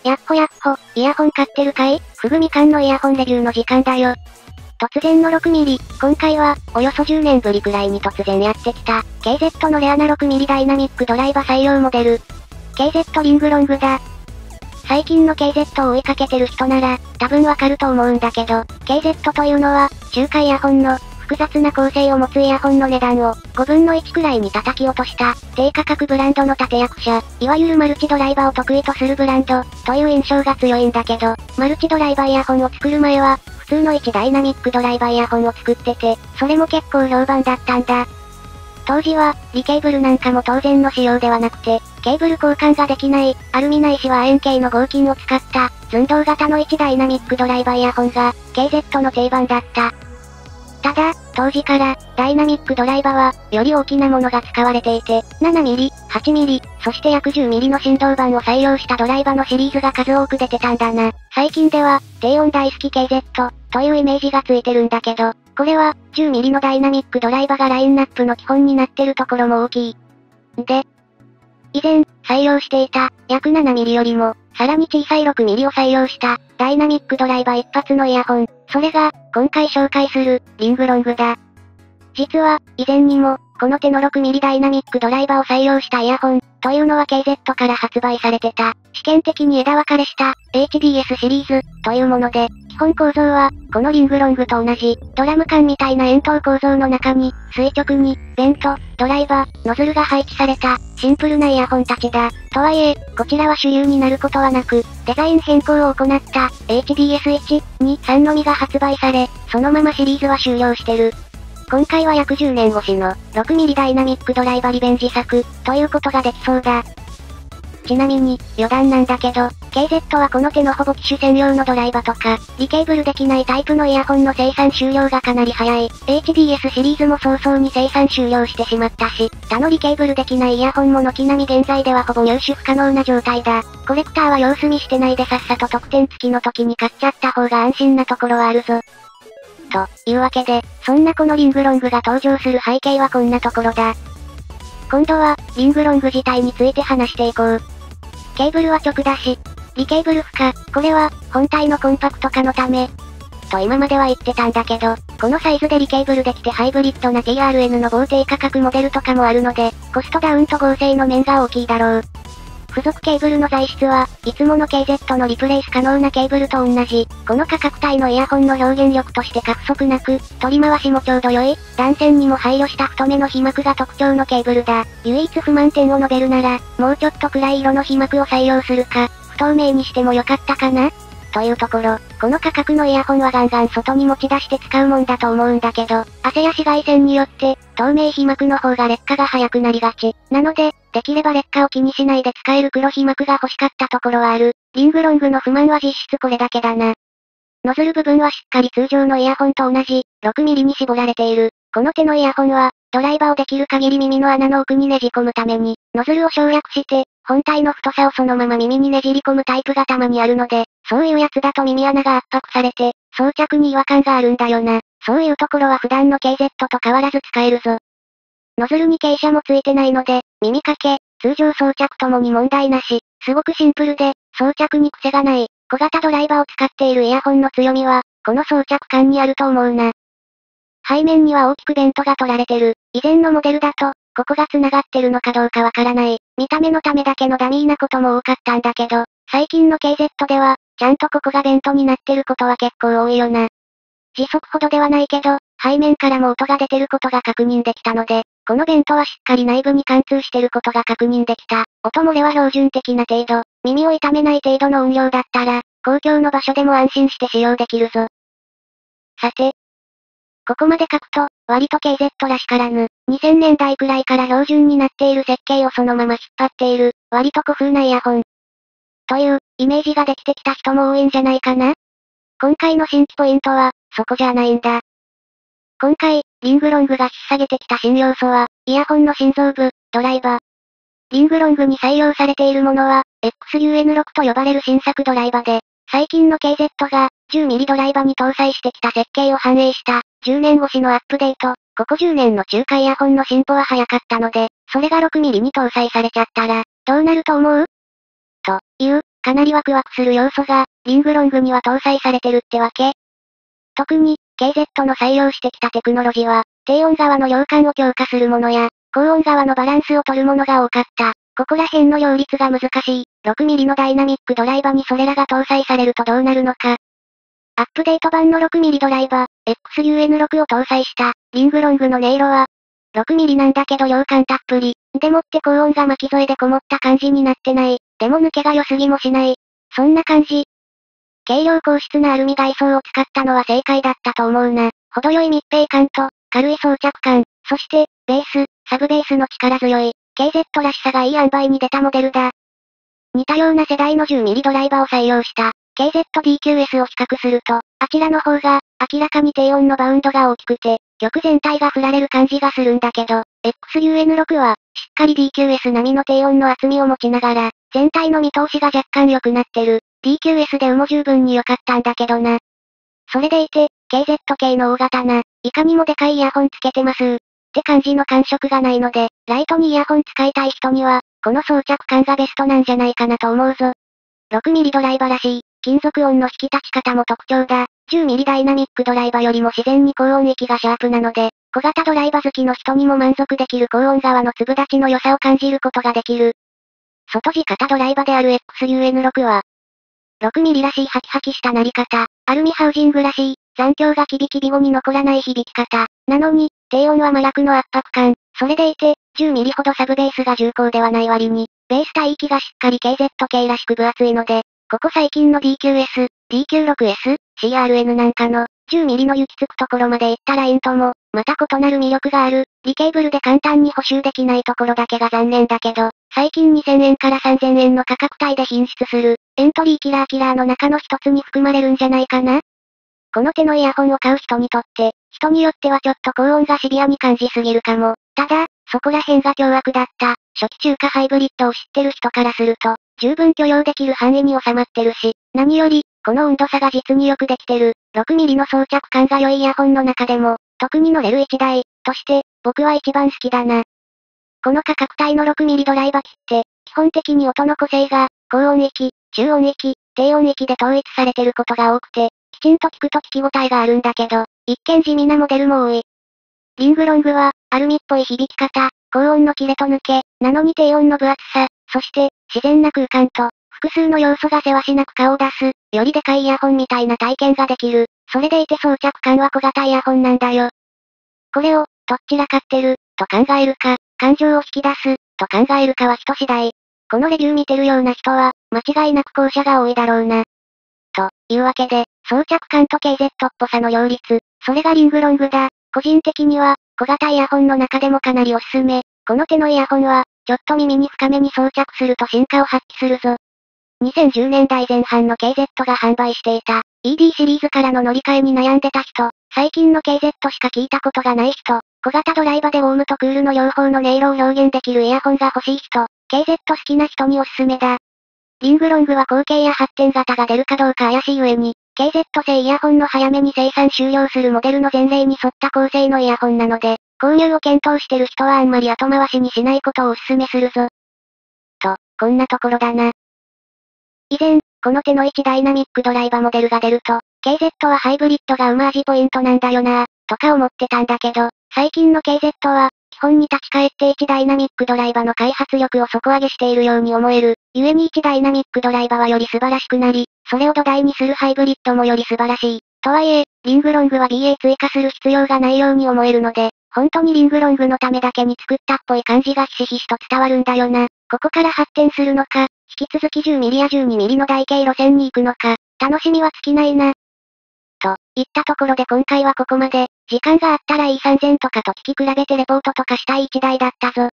やっほやっほ、イヤホン買ってるかい？ふぐみかんのイヤホンレビューの時間だよ。突然の 6mm、今回は、およそ10年ぶりくらいに突然やってきた、KZ のレアな 6mm ダイナミックドライバ採用モデル。KZ リングロングだ。最近の KZ を追いかけてる人なら、多分わかると思うんだけど、KZ というのは、中華イヤホンの、複雑な構成を持つイヤホンの値段を、5分の1くらいに叩き落とした、低価格ブランドの立役者、いわゆるマルチドライバーを得意とするブランド、という印象が強いんだけど、マルチドライバーイヤホンを作る前は、普通の1ダイナミックドライバーイヤホンを作ってて、それも結構評判だったんだ。当時は、リケーブルなんかも当然の仕様ではなくて、ケーブル交換ができない、アルミないしは亜鉛系の合金を使った、寸胴型の1ダイナミックドライバーイヤホンが、KZ の定番だった。ただ、当時から、ダイナミックドライバーは、より大きなものが使われていて、7mm、8mm、そして約 10mm の振動板を採用したドライバーのシリーズが数多く出てたんだな。最近では、低音大好き KZ、というイメージがついてるんだけど、これは、10mm のダイナミックドライバーがラインナップの基本になってるところも大きい。で、以前、採用していた、約 7mm よりも、さらに小さい 6mm を採用した、ダイナミックドライバー一発のイヤホン。それが、今回紹介する、リングロングだ。実は、以前にも、この手の 6mm ダイナミックドライバーを採用したイヤホン、というのは KZ から発売されてた。試験的に枝分かれした、HDS シリーズ、というもので、基本構造は、このリングロングと同じ、ドラム缶みたいな円筒構造の中に、垂直に、ベント、ドライバー、ノズルが配置された、シンプルなイヤホンたちだ。とはいえ、こちらは主流になることはなく、デザイン変更を行った、HDS1、2、3のみが発売され、そのままシリーズは終了してる。今回は約10年越しの、6mm ダイナミックドライバーリベンジ作、ということができそうだ。ちなみに、余談なんだけど、KZ はこの手のほぼ機種専用のドライバーとか、リケーブルできないタイプのイヤホンの生産終了がかなり早い。HDS シリーズも早々に生産終了してしまったし、他のリケーブルできないイヤホンも軒並み現在ではほぼ入手不可能な状態だ。コレクターは様子見してないでさっさと特典付きの時に買っちゃった方が安心なところはあるぞ。というわけで、そんなこのリングロングが登場する背景はこんなところだ。今度は、リングロング自体について話していこう。ケーブルは直出し。リケーブル負荷。これは、本体のコンパクト化のため。と今までは言ってたんだけど、このサイズでリケーブルできてハイブリッドな TRN の防低価格モデルとかもあるので、コストダウンと合成の面が大きいだろう。付属ケーブルの材質は、いつもの KZ のリプレイス可能なケーブルと同じ、この価格帯のイヤホンの表現力として過不足なく、取り回しもちょうど良い、断線にも配慮した太めの被膜が特徴のケーブルだ。唯一不満点を述べるなら、もうちょっと暗い色の被膜を採用するか、不透明にしてもよかったかなというところ、この価格のイヤホンはガンガン外に持ち出して使うもんだと思うんだけど、汗や紫外線によって、透明被膜の方が劣化が早くなりがち。なので、できれば劣化を気にしないで使える黒被膜が欲しかったところはある。リングロングの不満は実質これだけだな。ノズル部分はしっかり通常のイヤホンと同じ、6mm に絞られている。この手のイヤホンは、ドライバーをできる限り耳の穴の奥にねじ込むために、ノズルを省略して、本体の太さをそのまま耳にねじり込むタイプがたまにあるので、そういうやつだと耳穴が圧迫されて、装着に違和感があるんだよな。そういうところは普段の KZ と変わらず使えるぞ。ノズルに傾斜もついてないので、耳掛け、通常装着ともに問題なし。すごくシンプルで、装着に癖がない、小型ドライバーを使っているイヤホンの強みは、この装着感にあると思うな。背面には大きくベントが取られてる。以前のモデルだと、ここが繋がってるのかどうかわからない。見た目のためだけのダミーなことも多かったんだけど、最近の KZ では、ちゃんとここがベントになってることは結構多いよな。時速ほどではないけど、背面からも音が出てることが確認できたので、このベントはしっかり内部に貫通してることが確認できた。音漏れは標準的な程度、耳を痛めない程度の音量だったら、公共の場所でも安心して使用できるぞ。さて、ここまで書くと、割と KZ らしからぬ、2000年代くらいから標準になっている設計をそのまま引っ張っている、割と古風なイヤホン。という、イメージができてきた人も多いんじゃないかな？今回の新規ポイントは、そこじゃないんだ。今回、リングロングが引っ提げてきた新要素は、イヤホンの心臓部、ドライバー。リングロングに採用されているものは、XUN6 と呼ばれる新作ドライバーで、最近の KZ が、10mm ドライバーに搭載してきた設計を反映した、10年越しのアップデート。ここ10年の中華イヤホンの進歩は早かったので、それが 6mm に搭載されちゃったら、どうなると思う？という、かなりワクワクする要素が、リングロングには搭載されてるってわけ。特に、KZ の採用してきたテクノロジーは、低音側の量感を強化するものや、高音側のバランスを取るものが多かった。ここら辺の両立が難しい、6mm のダイナミックドライバにそれらが搭載されるとどうなるのか。アップデート版の 6mm ドライバー、XUN6 を搭載した、リングロングの音色は、6mm なんだけど量感たっぷり、でもって高音が巻き添えでこもった感じになってない、でも抜けが良すぎもしない。そんな感じ。軽量硬質なアルミ外装を使ったのは正解だったと思うな。程よい密閉感と、軽い装着感、そして、ベース、サブベースの力強い、KZ らしさがいい塩梅に出たモデルだ。似たような世代の 10mm ドライバーを採用した、KZ-DQS を比較すると、あちらの方が、明らかに低音のバウンドが大きくて、曲全体が振られる感じがするんだけど、XUN6 は、しっかり DQS 並みの低音の厚みを持ちながら、全体の見通しが若干良くなってる。DQS でも十分に良かったんだけどな。それでいて、KZ 系の大型な、いかにもでかいイヤホンつけてますって感じの感触がないので、ライトにイヤホン使いたい人には、この装着感がベストなんじゃないかなと思うぞ。6mm ドライバーらしい、金属音の引き立ち方も特徴だ。10mm ダイナミックドライバーよりも自然に高音域がシャープなので、小型ドライバー好きの人にも満足できる高音側の粒立ちの良さを感じることができる。外地型ドライバーである XUN6 は、6mm らしいハキハキした鳴り方、アルミハウジングらしい、残響がキビキビ語に残らない響き方、なのに、低音は麻薬の圧迫感、それでいて、10mm ほどサブベースが重厚ではない割に、ベース帯域がしっかり KZ 系らしく分厚いので、ここ最近の DQS、DQ6S、CRN なんかの、10mm の行き着くところまで行ったラインとも、また異なる魅力がある、リケーブルで簡単に補修できないところだけが残念だけど、最近2000円から3000円の価格帯で品質する、エントリーキラーの中の一つに含まれるんじゃないかな。この手のイヤホンを買う人にとって、人によってはちょっと高音がシビアに感じすぎるかも。ただ、そこら辺が凶悪だった、初期中華ハイブリッドを知ってる人からすると、十分許容できる範囲に収まってるし、何より、この温度差が実によくできてる、6mm の装着感が良いイヤホンの中でも、特に乗れる一台、として、僕は一番好きだな。この価格帯の 6mm ドライバー機って、基本的に音の個性が、高音域、中音域、低音域で統一されてることが多くて、きちんと聞くと聞き応えがあるんだけど、一見地味なモデルも多い。リングロングは、アルミっぽい響き方、高音の切れと抜け、なのに低音の分厚さ、そして、自然な空間と、複数の要素がせわしなく顔を出す、よりでかいイヤホンみたいな体験ができる。それでいて装着感は小型イヤホンなんだよ。これを、どっちらかってる、と考えるか、感情を引き出す、と考えるかは人次第。このレビュー見てるような人は、間違いなく後者が多いだろうな。というわけで、装着感と KZ っぽさの両立、それがリングロングだ。個人的には、小型イヤホンの中でもかなりおすすめ。この手のイヤホンは、ちょっと耳に深めに装着すると進化を発揮するぞ。2010年代前半の KZ が販売していた、ED シリーズからの乗り換えに悩んでた人、最近の KZ しか聞いたことがない人、小型ドライバーでウォームとクールの両方の音色を表現できるイヤホンが欲しい人、KZ 好きな人におすすめだ。リングロングは後継や発展型が出るかどうか怪しい上に、KZ 製イヤホンの早めに生産終了するモデルの前例に沿った構成のイヤホンなので、購入を検討してる人はあんまり後回しにしないことをお勧めするぞ。と、こんなところだな。以前、この手の1ダイナミックドライバーモデルが出ると、KZ はハイブリッドが馬味ポイントなんだよなぁ、とか思ってたんだけど、最近の KZ は、基本に立ち返って1ダイナミックドライバーの開発力を底上げしているように思える。故に1ダイナミックドライバーはより素晴らしくなり、それを土台にするハイブリッドもより素晴らしい。とはいえ、リングロングは BA 追加する必要がないように思えるので、本当にリングロングのためだけに作ったっぽい感じがひしひしと伝わるんだよな。ここから発展するのか、引き続き 10mm や 12mm の台形路線に行くのか、楽しみは尽きないな。といったところで今回はここまで、時間があったら E3000 とかと聞き比べてレポートとかしたい一台だったぞ。